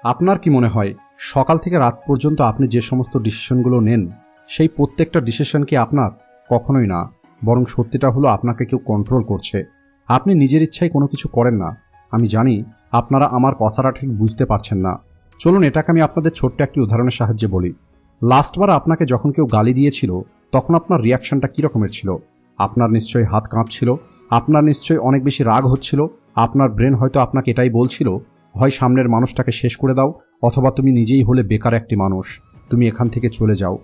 আপনার কি মনে হয় সকাল থেকে রাত পর্যন্ত আপনি যে সমস্ত ডিসিশনগুলো নেন সেই প্রত্যেকটা ডিসিশন কি আপনার? কখনোই না, বরং সত্যিটা হলো আপনাকে কেউ কন্ট্রোল করছে। আপনি নিজের ইচ্ছায় কোনো কিছু করেন না। আমি জানি আপনারা আমার কথাটা ঠিক বুঝতে পারছেন না। চলুন এটাকে আমি আপনাদের ছোট্ট একটি উদাহরণের সাহায্যে বলি। লাস্টবার আপনাকে যখন কেউ গালি দিয়েছিল তখন আপনার রিয়াকশনটা কী রকমের ছিল? আপনার নিশ্চয়ই হাত কাঁপছিল, আপনার নিশ্চয়ই অনেক বেশি রাগ হচ্ছিল। আপনার ব্রেন হয়তো আপনাকে এটাই বলছিল, হয় সামনের মানুষটাকে শেষ করে দাও, অথবা তুমি নিজেই হলে বেকার একটি মানুষ, তুমি এখান থেকে চলে যাও।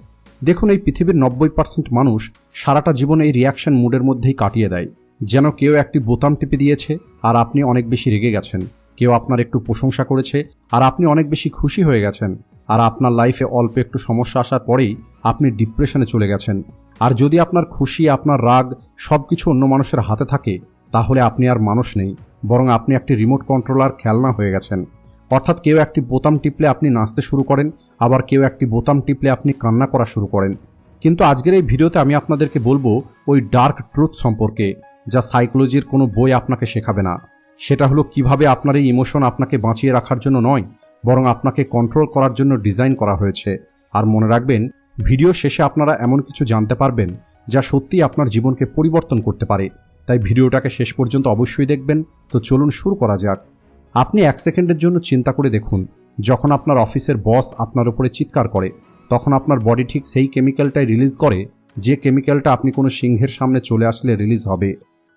দেখুন, এই পৃথিবীর 90% মানুষ সারাটা জীবন এই রিয়াকশন মুডের মধ্যেই কাটিয়ে দেয়। যেন কেউ একটি বোতাম টিপে দিয়েছে আর আপনি অনেক বেশি রেগে গেছেন, কেউ আপনার একটু প্রশংসা করেছে আর আপনি অনেক বেশি খুশি হয়ে গেছেন, আর আপনার লাইফে অল্প একটু সমস্যা আসার পরেই আপনি ডিপ্রেশনে চলে গেছেন। আর যদি আপনার খুশি, আপনার রাগ সব কিছু অন্য মানুষের হাতে থাকে, তাহলে আপনি আর মানুষ নেই, বরং আপনি একটি রিমোট কন্ট্রোলার খেলনা হয়ে গেছেন। অর্থাৎ কেউ একটি বোতাম টিপলে আপনি নাচতে শুরু করেন, আবার কেউ একটি বোতাম টিপলে আপনি কান্না করা শুরু করেন। কিন্তু আজকের এই ভিডিওতে আমি আপনাদেরকে বলবো ওই ডার্ক ট্রুথ সম্পর্কে, যা সাইকোলজির কোনো বই আপনাকে শেখাবে না। সেটা হলো কিভাবে আপনার এই ইমোশন আপনাকে বাঁচিয়ে রাখার জন্য নয়, বরং আপনাকে কন্ট্রোল করার জন্য ডিজাইন করা হয়েছে। আর মনে রাখবেন, ভিডিও শেষে আপনারা এমন কিছু জানতে পারবেন যা সত্যিই আপনার জীবনকে পরিবর্তন করতে পারে। তাই ভিডিওটাকে শেষ পর্যন্ত অবশ্যই দেখবেন। তো চলুন শুরু করা যাক। আপনি 1 সেকেন্ডের জন্য চিন্তা করে দেখুন, যখন আপনার অফিসের বস আপনার উপরে চিৎকার করে, তখন আপনার বডি ঠিক সেই কেমিক্যালটাই রিলিজ করে যে কেমিক্যালটা আপনি কোনো সিংহের সামনে চলে আসলে রিলিজ হবে।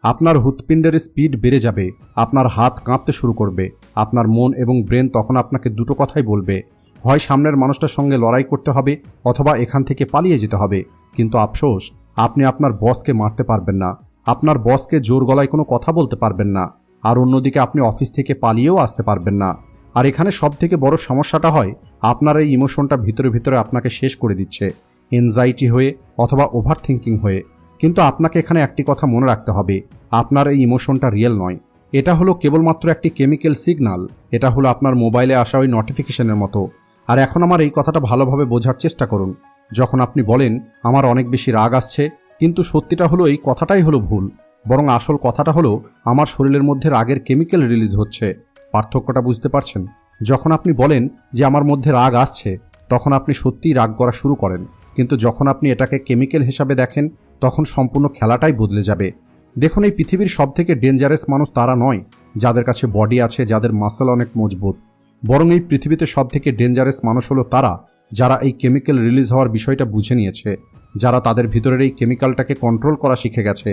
আপনার হৃৎপিণ্ডের স্পিড বেড়ে যাবে, আপনার হাত কাঁপতে শুরু করবে, আপনার মন এবং ব্রেন তখন আপনাকে দুটো কথাই বলবে, হয় সামনের মানুষটার সঙ্গে লড়াই করতে হবে অথবা এখান থেকে পালিয়ে যেতে হবে। কিন্তু আফসোস, আপনি আপনার বসকে মারতে পারবেন না, আপনার বসকে জোর গলায় কোনো কথা বলতে পারবেন না, আর অন্যদিকে আপনি অফিস থেকে পালিয়েও আসতে পারবেন না। আর এখানে সব থেকে বড় সমস্যাটা হয়, আপনার এই ইমোশনটা ভিতরে ভিতরে আপনাকে শেষ করে দিচ্ছে, এনজাইটি হয়ে অথবা ওভার থিঙ্কিং হয়ে। কিন্তু আপনাকে এখানে একটি কথা মনে রাখতে হবে, আপনার এই ইমোশনটা রিয়েল নয়। এটা হলো কেবলমাত্র একটি কেমিক্যাল সিগন্যাল। এটা হলো আপনার মোবাইলে আসা ওই নোটিফিকেশনের মতো। আর এখন আমার এই কথাটা ভালোভাবে বোঝার চেষ্টা করুন। যখন আপনি বলেন আমার অনেক বেশি রাগ আসছে, কিন্তু সত্যিটা হলো এই কথাটাই হলো ভুল, বরং আসল কথাটা হলো আমার শরীরের মধ্যে রাগের কেমিক্যাল রিলিজ হচ্ছে। পার্থক্যটা বুঝতে পারছেন? যখন আপনি বলেন যে আমার মধ্যে রাগ আসছে, তখন আপনি সত্যিই রাগ করা শুরু করেন, কিন্তু যখন আপনি এটাকে কেমিক্যাল হিসাবে দেখেন, তখন সম্পূর্ণ খেলাটাই বদলে যাবে। দেখুন, এই পৃথিবীর সবথেকে ডেঞ্জারাস মানুষ তারা নয় যাদের কাছে বডি আছে, যাদের মাসল অনেক মজবুত, বরং এই পৃথিবীতে সবথেকে ডেঞ্জারাস মানুষ হলো তারা যারা এই কেমিক্যাল রিলিজ হওয়ার বিষয়টা বুঝে নিয়েছে, যারা তাদের ভিতরের এই কেমিক্যালটাকে কন্ট্রোল করা শিখে গেছে।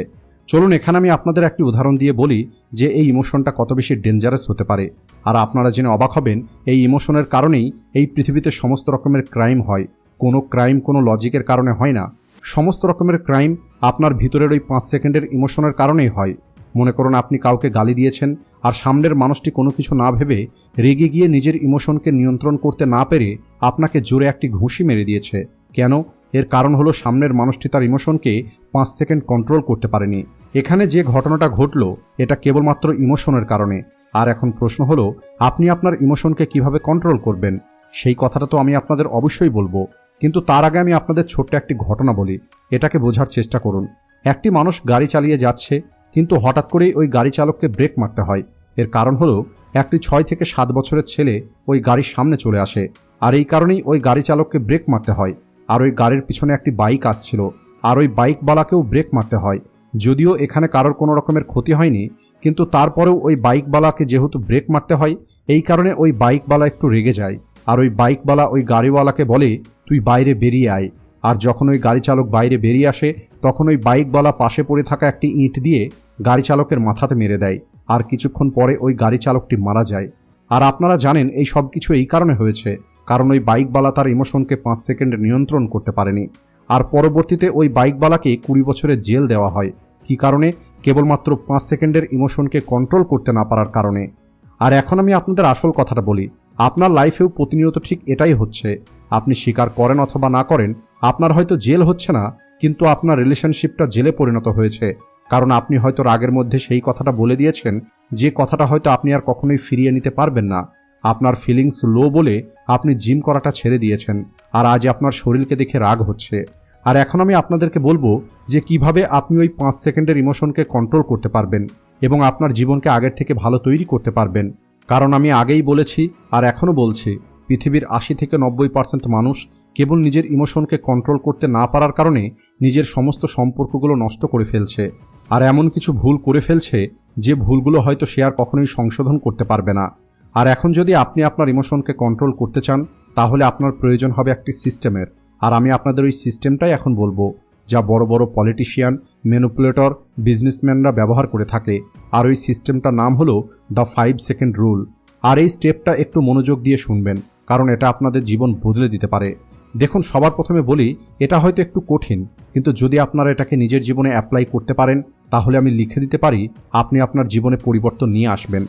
চলুন এখানে আমি আপনাদের একটি উদাহরণ দিয়ে বলি যে এই ইমোশনটা কত বেশি ডেঞ্জারাস হতে পারে। আর আপনারা জেনে অবাক হবেন, এই ইমোশনের কারণেই এই পৃথিবীতে সমস্ত রকমের ক্রাইম হয়। কোনো ক্রাইম কোনো লজিকের কারণে হয় না, সমস্ত রকমের ক্রাইম আপনার ভিতরের ওই 5 সেকেন্ডের ইমোশনের কারণেই হয়। মনে করুন আপনি কাউকে গালি দিয়েছেন, আর সামনের মানুষটি কোনো কিছু না ভেবে রেগে গিয়ে নিজের ইমোশনকে নিয়ন্ত্রণ করতে না পেরে আপনাকে জোরে একটি ঘুষি মেরে দিয়েছে। কেন? এর কারণ হলো সামনের মানুষটি তার ইমোশনকে 5 সেকেন্ড কন্ট্রোল করতে পারেনি। এখানে যে ঘটনাটা ঘটল এটা কেবলমাত্র ইমোশনের কারণে। আর এখন প্রশ্ন হলো, আপনি আপনার ইমোশনকে কিভাবে কন্ট্রোল করবেন? সেই কথাটা তো আমি আপনাদের অবশ্যই বলবো, কিন্তু তার আগে আমি আপনাদের ছোট্ট একটি ঘটনা বলি। এটাকে বোঝার চেষ্টা করুন। একটি মানুষ গাড়ি চালিয়ে যাচ্ছে, কিন্তু হঠাৎ করেই ওই গাড়ি চালককে ব্রেক মারতে হয়। এর কারণ হলো একটি 6 থেকে 7 বছরের ছেলে ওই গাড়ির সামনে চলে আসে, আর এই কারণেই ওই গাড়ি চালককে ব্রেক মারতে হয়। আর ওই গাড়ির পিছনে একটি বাইক আসছিল, আর ওই বাইকওয়ালাকেও ব্রেক মারতে হয়। যদিও এখানে কারোর কোনো রকমের ক্ষতি হয়নি, কিন্তু তারপরেও ওই বাইকওয়ালাকে যেহেতু ব্রেক মারতে হয়, এই কারণে ওই বাইকওয়ালা একটু রেগে যায়। আর ওই বাইকওয়ালা ওই গাড়িওয়ালাকে বলে, তুই বাইরে বেরিয়ে আয়। আর যখন ওই গাড়ি চালক বাইরে বেরিয়ে আসে, তখন ওই বাইকওয়ালা পাশে পড়ে থাকা একটি ইঁট দিয়ে গাড়ি চালকের মাথাতে মেরে দেয়। আর কিছুক্ষণ পরে ওই গাড়ি চালকটি মারা যায়। আর আপনারা জানেন এই সব কিছু এই কারণে হয়েছে, কারণ ওই বাইকওয়ালা তার ইমোশনকে 5 সেকেন্ডে নিয়ন্ত্রণ করতে পারেনি। আর পরবর্তীতে ওই বাইকওয়ালাকে 20 বছরের জেল দেওয়া হয়। কী কারণে? কেবলমাত্র 5 সেকেন্ডের ইমোশনকে কন্ট্রোল করতে না পারার কারণে। আর এখন আমি আপনাদের আসল কথাটা বলি, আপনার লাইফেও প্রতিনিয়ত ঠিক এটাই হচ্ছে। আপনি স্বীকার করেন অথবা না করেন, আপনার হয়তো জেল হচ্ছে না, কিন্তু আপনার রিলেশনশিপটা জেলে পরিণত হয়েছে। কারণ আপনি হয়তো রাগের মধ্যে সেই কথাটা বলে দিয়েছেন যে কথাটা হয়তো আপনি আর কখনোই ফিরিয়ে নিতে পারবেন না। আপনার ফিলিংস লো বলে আপনি জিম করাটা ছেড়ে দিয়েছেন, আর আজ আপনার শরীরকে দেখে রাগ হচ্ছে। আর এখন আমি আপনাদেরকে বলবো যে কিভাবে আপনি ওই 5 সেকেন্ডের ইমোশনকে কন্ট্রোল করতে পারবেন এবং আপনার জীবনকে আগের থেকে ভালো তৈরি করতে পারবেন। কারণ আমি আগেই বলেছি আর এখনও বলছি, পৃথিবীর 80-90% মানুষ কেবল নিজের ইমোশনকে কন্ট্রোল করতে না পারার কারণে নিজের সমস্ত সম্পর্কগুলো নষ্ট করে ফেলছে, আর এমন কিছু ভুল করে ফেলছে যে ভুলগুলো হয়তো সে আর কখনোই সংশোধন করতে পারবে না। আর এখন যদি আপনি আপনার ইমোশনকে কন্ট্রোল করতে চান, তাহলে আপনার প্রয়োজন হবে একটি সিস্টেমের। আর আমি আপনাদের ওই সিস্টেমটাই এখন বলবো, যা বড় বড় পলিটিশিয়ান, ম্যানিপুলেটর, বিজনেসম্যানরা ব্যবহার করে থাকে। আর ওই সিস্টেমটার নাম হলো দ্য 5 সেকেন্ড রুল। আর এই স্টেপটা একটু মনোযোগ দিয়ে শুনবেন, কারণ এটা আপনাদের জীবন বদলে দিতে পারে। দেখুন, সবার প্রথমে বলি, এটা হয়তো একটু কঠিন, কিন্তু যদি আপনারা এটাকে নিজের জীবনে অ্যাপ্লাই করতে পারেন, তাহলে আমি লিখে দিতে পারি আপনি আপনার জীবনে পরিবর্তন নিয়ে আসবেন।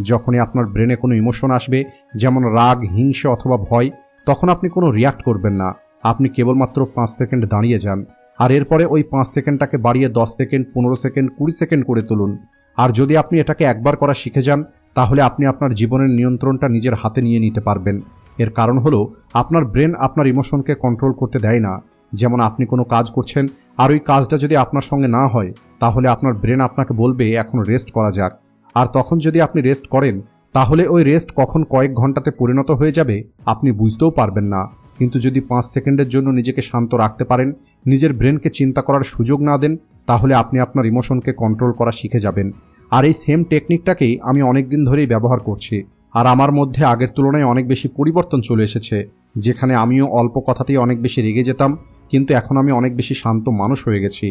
যখনই আপনার ব্রেনে কোনো ইমোশন আসবে, যেমন রাগ, হিংসা অথবা ভয়, তখন আপনি কোনো রিয়াক্ট করবেন না। আপনি কেবলমাত্র 5 সেকেন্ড দাঁড়িয়ে যান, আর এরপরে ওই 5 সেকেন্ডটাকে বাড়িয়ে 10 সেকেন্ড, 15 সেকেন্ড, 20 সেকেন্ড করে তুলুন। আর যদি আপনি এটাকে একবার করা শিখে যান, তাহলে আপনি আপনার জীবনের নিয়ন্ত্রণটা নিজের হাতে নিয়ে নিতে পারবেন। এর কারণ হলো, আপনার ব্রেন আপনার ইমোশনকে কন্ট্রোল করতে দেয় না। যেমন আপনি কোনো কাজ করছেন, আর ওই কাজটা যদি আপনার সঙ্গে না হয়, তাহলে আপনার ব্রেন আপনাকে বলবে এখন রেস্ট করা যাক। আর তখন যদি আপনি রেস্ট করেন, তাহলে ওই রেস্ট কখন কয়েক ঘন্টাতে পরিণত হয়ে যাবে আপনি বুঝতেও পারবেন না। কিন্তু যদি 5 সেকেন্ডের জন্য নিজেকে শান্ত রাখতে পারেন, নিজের ব্রেনকে চিন্তা করার সুযোগ না দেন, তাহলে আপনি আপনার ইমোশনকে কন্ট্রোল করা শিখে যাবেন। আর এই সেম টেকনিকটাকেই আমি অনেক দিন ধরেই ব্যবহার করছি, আর আমার মধ্যে আগের তুলনায় অনেক বেশি পরিবর্তন চলে এসেছে। যেখানে আমিও অল্প কথাতেই অনেক বেশি রেগে যেতাম, কিন্তু এখন আমি অনেক বেশি শান্ত মানুষ হয়ে গেছি।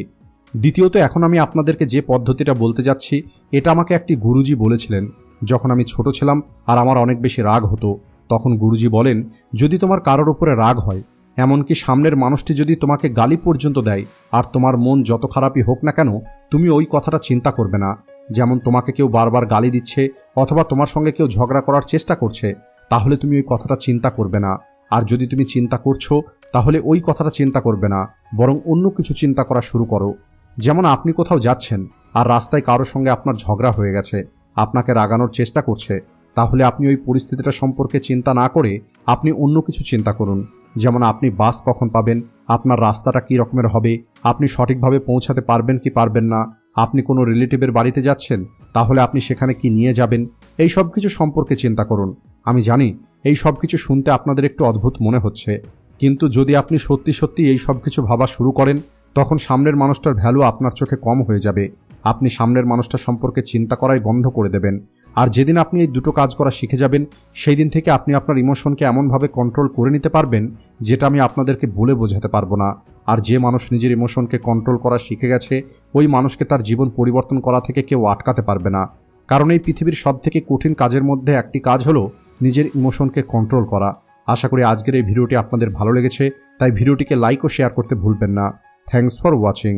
দ্বিতীয়ত, এখন আমি আপনাদেরকে যে পদ্ধতিটা বলতে যাচ্ছি, এটা আমাকে একটি গুরুজি বলেছিলেন। যখন আমি ছোট ছিলাম আর আমার অনেক বেশি রাগ হতো, তখন গুরুজি বলেন, যদি তোমার কারোর উপরে রাগ হয়, এমনকি সামনের মানুষটি যদি তোমাকে গালি পর্যন্ত দেয়, আর তোমার মন যত খারাপই হোক না কেন, তুমি ওই কথাটা চিন্তা করবে না। যেমন তোমাকে কেউ বারবার গালি দিচ্ছে অথবা তোমার সঙ্গে কেউ ঝগড়া করার চেষ্টা করছে, তাহলে তুমি ওই কথাটা চিন্তা করবে না। আর যদি তুমি চিন্তা করছো, তাহলে ওই কথাটা চিন্তা করবে না, বরং অন্য কিছু চিন্তা করা শুরু করো। যেমন আপনি কোথাও যাচ্ছেন আর রাস্তায় কারোর সঙ্গে আপনার ঝগড়া হয়ে গেছে, আপনাকে রাগানোর চেষ্টা করছে, তাহলে আপনি ওই পরিস্থিতিটা সম্পর্কে চিন্তা না করে আপনি অন্য কিছু চিন্তা করুন। যেমন আপনি বাস কখন পাবেন, আপনার রাস্তাটা কী রকমের হবে, আপনি সঠিকভাবে পৌঁছাতে পারবেন কি পারবেন না, আপনি কোনো রিলেটিভের বাড়িতে যাচ্ছেন, তাহলে আপনি সেখানে কি নিয়ে যাবেন, এই সব কিছু সম্পর্কে চিন্তা করুন। আমি জানি এই সব কিছু শুনতে আপনাদের একটু অদ্ভুত মনে হচ্ছে, কিন্তু যদি আপনি সত্যি সত্যি এই সব কিছু ভাবা শুরু করেন, তখন সামনের মানুষটার ভ্যালু আপনার চোখে কম হয়ে যাবে। আপনি সামনের মানুষটা সম্পর্কে চিন্তা করাই বন্ধ করে দেবেন। আর যেদিন আপনি এই দুটো কাজ করা শিখে যাবেন, সেই দিন থেকে আপনি আপনার ইমোশনকে এমনভাবে কন্ট্রোল করে নিতে পারবেন, যেটা আমি আপনাদেরকে বলে বোঝাতে পারবো না। আর যে মানুষ নিজের ইমোশনকে কন্ট্রোল করা শিখে গেছে, ওই মানুষকে তার জীবন পরিবর্তন করা থেকে কেউ আটকাতে পারবে না। কারণ এই পৃথিবীর সবথেকে কঠিন কাজের মধ্যে একটি কাজ হলো নিজের ইমোশনকে কন্ট্রোল করা। আশা করি আজকের এই ভিডিওটি আপনাদের ভালো লেগেছে, তাই ভিডিওটিকে লাইক ও শেয়ার করতে ভুলবেন না। Thanks for watching.